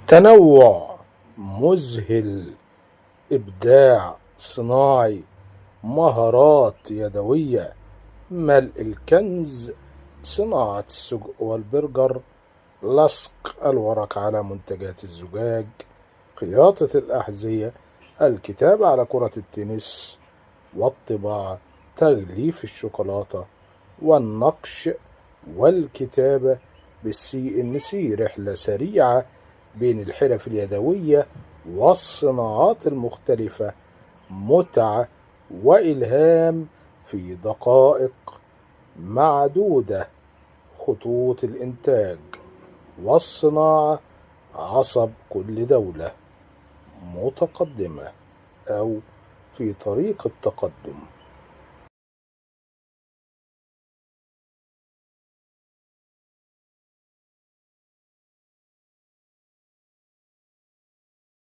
تنوع مذهل، إبداع صناعي، مهارات يدوية، ملء الكنز، صناعة السجق والبرجر، لصق الورق على منتجات الزجاج، خياطة الأحذية، الكتابة على كرة التنس والطباعة، تغليف الشوكولاتة والنقش والكتابة بالCNC، رحلة سريعة بين الحرف اليدوية والصناعات المختلفة، متعة وإلهام في دقائق معدودة. خطوط الإنتاج والصناعة عصب كل دولة متقدمة أو في طريق التقدم.